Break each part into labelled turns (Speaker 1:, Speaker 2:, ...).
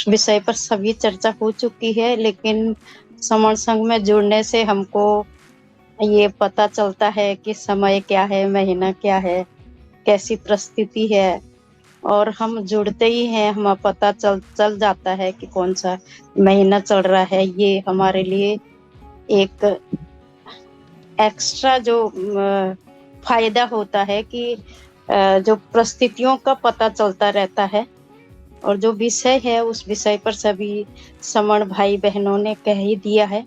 Speaker 1: उस विषय पर सभी चर्चा हो चुकी है, लेकिन समण संघ में जुड़ने से हमको ये पता चलता है कि समय क्या है, महीना क्या है, कैसी परिस्थिति है। और हम जुड़ते ही हैं, हमें पता चल चल जाता है कि कौन सा महीना चल रहा है। ये हमारे लिए एक एक्स्ट्रा जो फायदा होता है कि जो परिस्थितियों का पता चलता रहता है। और जो विषय है उस विषय पर सभी समण भाई बहनों ने कह ही दिया है।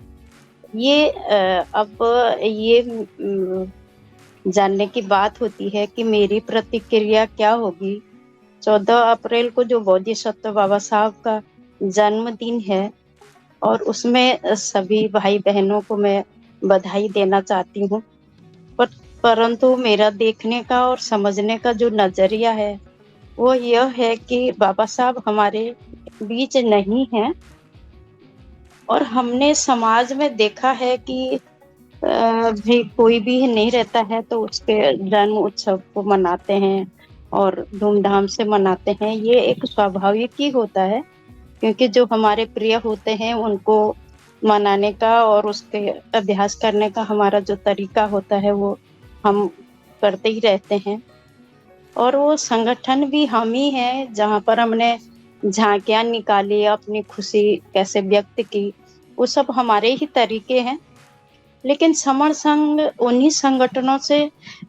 Speaker 1: ये अब ये जानने की बात होती है कि मेरी प्रतिक्रिया क्या होगी। 14 अप्रैल को जो बोधिसत्व बाबा साहब का जन्मदिन है, और उसमें सभी भाई बहनों को मैं बधाई देना चाहती हूँ। पर परंतु मेरा देखने का और समझने का जो नजरिया है वो यह है कि बाबा साहब हमारे बीच नहीं है। और हमने समाज में देखा है कि भी कोई भी नहीं रहता है तो उसके जन्म उत्सव को मनाते हैं और धूमधाम से मनाते हैं। ये एक स्वाभाविक ही होता है, क्योंकि जो हमारे प्रिय होते हैं उनको मनाने का और उसके अभ्यास करने का हमारा जो तरीका होता है वो हम करते ही रहते हैं। और वो संगठन भी हम ही हैं जहाँ पर हमने झांकियाँ निकाली, अपनी खुशी कैसे व्यक्त की, वो सब हमारे ही तरीके हैं। लेकिन समण संघ उन्हीं संगठनों से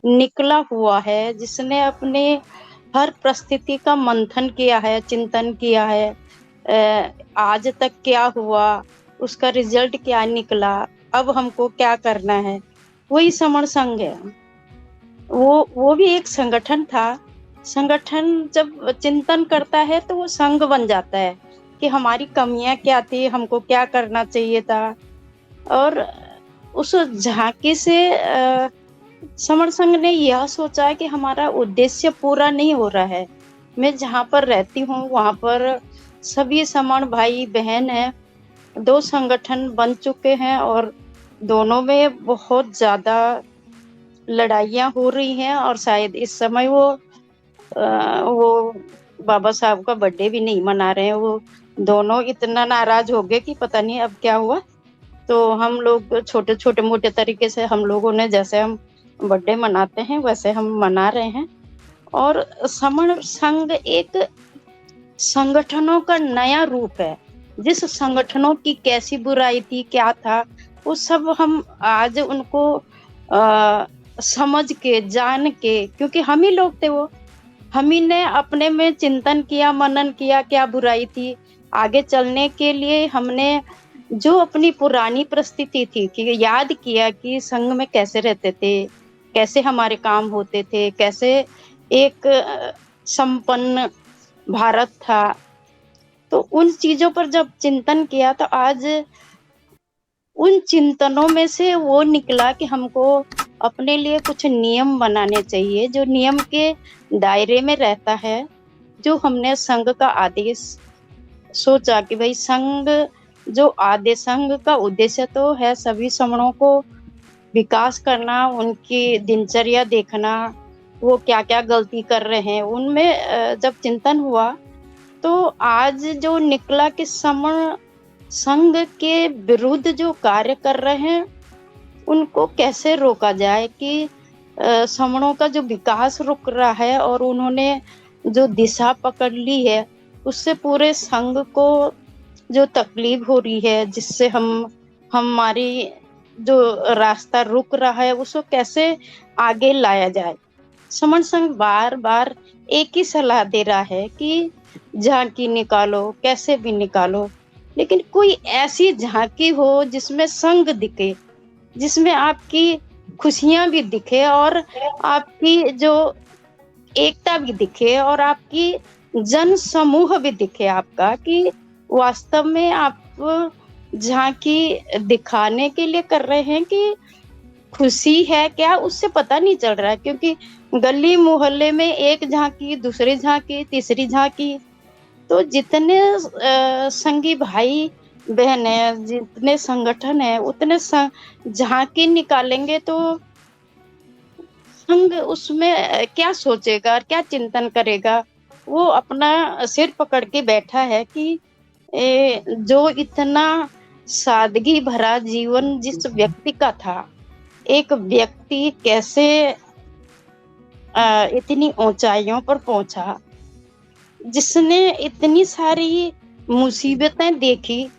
Speaker 1: निकला हुआ है जिसने अपने हर परिस्थिति का मंथन किया है, चिंतन किया है। आज तक क्या हुआ, उसका रिजल्ट क्या निकला, अब हमको क्या करना है, वही समण संघ है। वो भी एक संगठन था। संगठन जब चिंतन करता है तो वो संघ बन जाता है कि हमारी कमियां क्या थी, हमको क्या करना चाहिए था। और उस झांकी से समण संघ ने यह सोचा कि हमारा उद्देश्य पूरा नहीं हो रहा है। मैं जहाँ पर रहती हूँ वहाँ पर सभी समण भाई बहन हैं। 2 संगठन बन चुके हैं और दोनों में बहुत ज्यादा लड़ाइयाँ हो रही हैं। और शायद इस समय वो बाबा साहब का बर्थडे भी नहीं मना रहे हैं। वो दोनों इतना नाराज हो गए कि पता नहीं अब क्या हुआ। तो हम लोग छोटे छोटे मोटे तरीके से हम लोगों ने, जैसे हम बर्थडे मनाते हैं वैसे हम मना रहे हैं। और समण संघ एक संगठनों का नया रूप है। जिस संगठनों की कैसी बुराई थी, क्या था, वो सब हम आज उनको समझ के, जान के, क्योंकि हम ही लोग थे वो, हम ही ने अपने में चिंतन किया, मनन किया, क्या बुराई थी। आगे चलने के लिए हमने जो अपनी पुरानी परिस्थिति थी कि याद किया कि संघ में कैसे रहते थे, कैसे हमारे काम होते थे, कैसे एक संपन्न भारत था। तो उन चीजों पर जब चिंतन किया तो आज उन चिंतनों में से वो निकला कि हमको अपने लिए कुछ नियम बनाने चाहिए, जो नियम के दायरे में रहता है। जो हमने संघ का आदेश सोचा कि भाई संघ, जो आदेश, संघ का उद्देश्य तो है सभी समणों को विकास करना, उनकी दिनचर्या देखना, वो क्या क्या गलती कर रहे हैं उनमें। जब चिंतन हुआ तो आज जो निकला कि समण संघ के विरुद्ध जो कार्य कर रहे हैं उनको कैसे रोका जाए कि समणों का जो विकास रुक रहा है और उन्होंने जो दिशा पकड़ ली है उससे पूरे संघ को जो तकलीफ हो रही है, जिससे हमारी जो रास्ता रुक रहा है उसको कैसे आगे लाया जाए। समण संघ बार बार एक ही सलाह दे रहा है कि झांकी निकालो, कैसे भी निकालो, लेकिन कोई ऐसी झांकी हो जिसमें संघ दिखे, जिसमें आपकी खुशियां भी दिखे और आपकी जो एकता भी दिखे और आपकी जन समूह भी दिखे आपका, कि वास्तव में आप झांकी दिखाने के लिए कर रहे हैं कि खुशी है क्या, उससे पता नहीं चल रहा है। क्योंकि गली मोहल्ले में एक झांकी, दूसरी झांकी, तीसरी झांकी। तो जितने संगी भाई बहन है, जितने संगठन है, उतने झांकी निकालेंगे तो संघ उसमें क्या सोचेगा और क्या चिंतन करेगा। वो अपना सिर पकड़ के बैठा है कि जो इतना सादगी भरा जीवन जिस व्यक्ति का था, एक व्यक्ति कैसे इतनी ऊंचाइयों पर पहुंचा, जिसने इतनी सारी मुसीबतें देखी,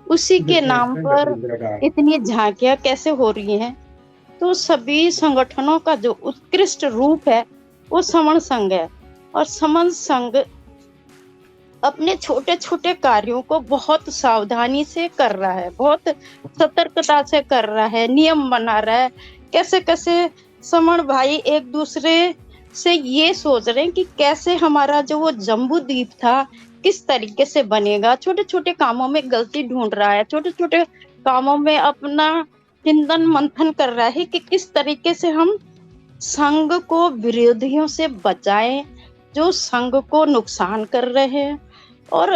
Speaker 1: उसी के नाम पर इतनी झांकियां कैसे हो रही हैं। तो सभी संगठनों का जो उत्कृष्ट रूप है वो समण संघ है, और समण संघ अपने छोटे छोटे कार्यों को बहुत सावधानी से कर रहा है, बहुत सतर्कता से कर रहा है, नियम बना रहा है। कैसे कैसे समण भाई एक दूसरे से ये सोच रहे हैं कि कैसे हमारा जो वो जम्बू द्वीप था किस तरीके से बनेगा। छोटे छोटे कामों में गलती ढूंढ रहा है, छोटे छोटे कामों में अपना चिंतन मंथन कर रहा है कि किस तरीके से हम संघ को विरोधियों से बचाएं जो संघ को नुकसान कर रहे हैं। और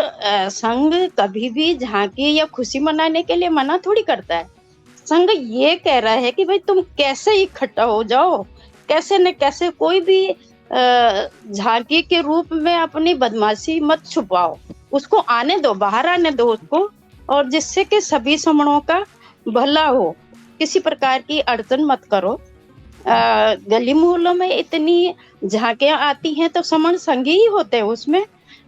Speaker 1: संघ कभी भी झांकी या खुशी मनाने के लिए मना थोड़ी करता है। संघ ये कह रहा है कि भाई तुम कैसे इकट्ठा हो जाओ, कैसे न कैसे कोई भी झांकी के रूप में अपनी बदमाशी मत छुपाओ, उसको आने दो, बाहर आने दो उसको, और जिससे कि सभी समणों का भला हो, किसी प्रकार की अड़चन मत करो। गली मोहल्लों में इतनी झांकियां आती हैं तो समण संघ ही होते हैं, उसमें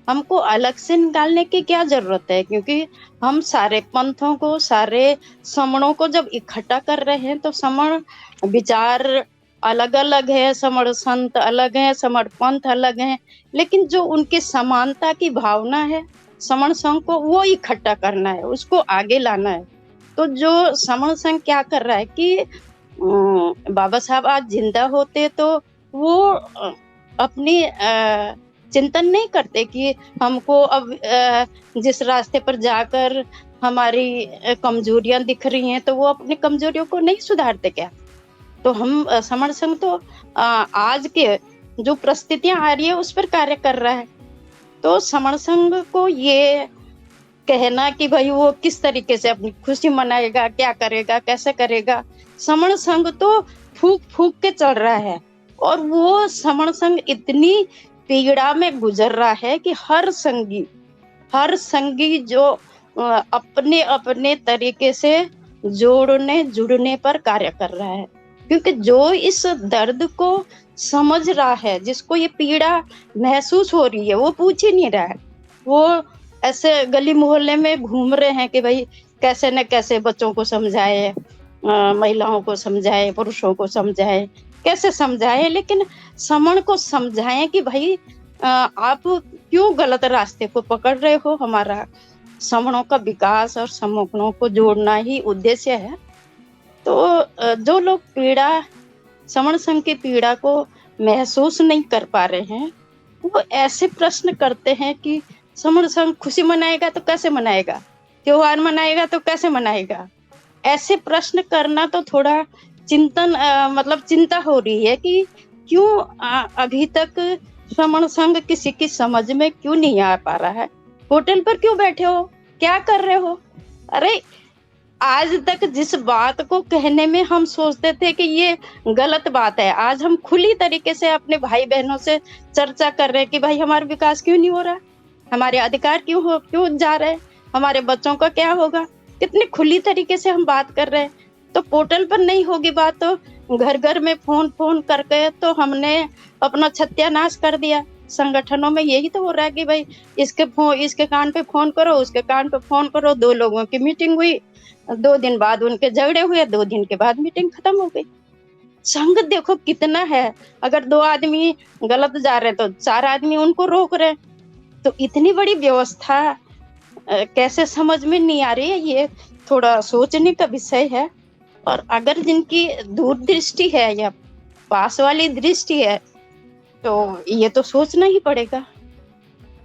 Speaker 1: हमको अलग से निकालने की क्या जरूरत है, क्योंकि हम सारे पंथों को, सारे समणों को जब इकट्ठा कर रहे हैं तो समण विचार अलग अलग है, समण संत अलग है, समण पंथ अलग है, लेकिन जो उनकी समानता की भावना है समण संघ को वो इकट्ठा करना है, उसको आगे लाना है। तो जो समण संघ क्या कर रहा है कि बाबा साहब आज जिंदा होते तो वो अपनी चिंतन नहीं करते कि हमको अब जिस रास्ते पर जाकर हमारी कमजोरियां दिख रही हैं तो वो अपनी कमजोरियों को नहीं सुधारते क्या। तो हम समण संघ तो आज के जो परिस्थितियां आ रही है उस पर कार्य कर रहा है। तो समण संघ को ये कहना कि भाई वो किस तरीके से अपनी खुशी मनाएगा, क्या करेगा, कैसे करेगा, समण संघ तो फूक फूक के चल रहा है। और वो समण संघ इतनी पीड़ा में गुजर रहा है कि हर संगी जो अपने अपने तरीके से जोड़ने जुड़ने पर कार्य कर रहा है, क्योंकि जो इस दर्द को समझ रहा है, जिसको ये पीड़ा महसूस हो रही है, वो पूछ ही नहीं रहा है। वो ऐसे गली मोहल्ले में घूम रहे हैं कि भाई कैसे न कैसे बच्चों को समझाए, महिलाओं को समझाए, पुरुषों को समझाए, कैसे समझाए, लेकिन समण को समझाएं कि भाई आप क्यों गलत रास्ते को पकड़ रहे हो। हमारा समणों का विकास और समूहों को जोड़ना ही उद्देश्य है। तो जो लोग पीड़ा, समण संघ की पीड़ा को महसूस नहीं कर पा रहे हैं, वो ऐसे प्रश्न करते हैं कि समण संघ खुशी मनाएगा तो कैसे मनाएगा, त्योहार मनाएगा तो कैसे मनाएगा। ऐसे प्रश्न करना तो थोड़ा चिंतन मतलब चिंता हो रही है कि क्यों अभी तक समण संघ किसी की समझ में क्यों नहीं आ पा रहा है। होटल पर क्यों बैठे हो, क्या कर रहे हो। अरे आज तक जिस बात को कहने में हम सोचते थे कि ये गलत बात है, आज हम खुली तरीके से अपने भाई बहनों से चर्चा कर रहे हैं कि भाई हमारा विकास क्यों नहीं हो रहा, हमारे अधिकार क्यों जा रहे हैं, हमारे बच्चों का क्या होगा। कितनी खुली तरीके से हम बात कर रहे हैं। तो पोर्टल पर नहीं होगी बात तो घर घर में फोन करके तो हमने अपना सत्यानाश कर दिया। संगठनों में यही तो हो रहा है कि भाई इसके कान पे फोन करो, उसके कान पे फोन करो। 2 लोगों की मीटिंग हुई, 2 दिन बाद उनके झगड़े हुए, 2 दिन के बाद मीटिंग खत्म हो गई। संघ देखो कितना है, अगर 2 आदमी गलत जा रहे तो 4 आदमी उनको रोक रहे। तो इतनी बड़ी व्यवस्था कैसे समझ में नहीं आ रही है, ये थोड़ा सोचने का विषय है। और अगर जिनकी दूरदृष्टि है या पास वाली दृष्टि है तो ये तो सोचना ही पड़ेगा।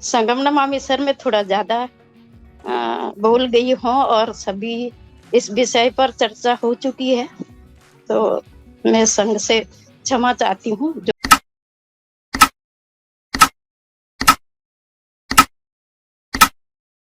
Speaker 1: संगम नमामि सर में थोड़ा ज्यादा बोल गई हूँ और सभी इस विषय पर चर्चा हो चुकी है, तो मैं संघ से क्षमा चाहती हूँ।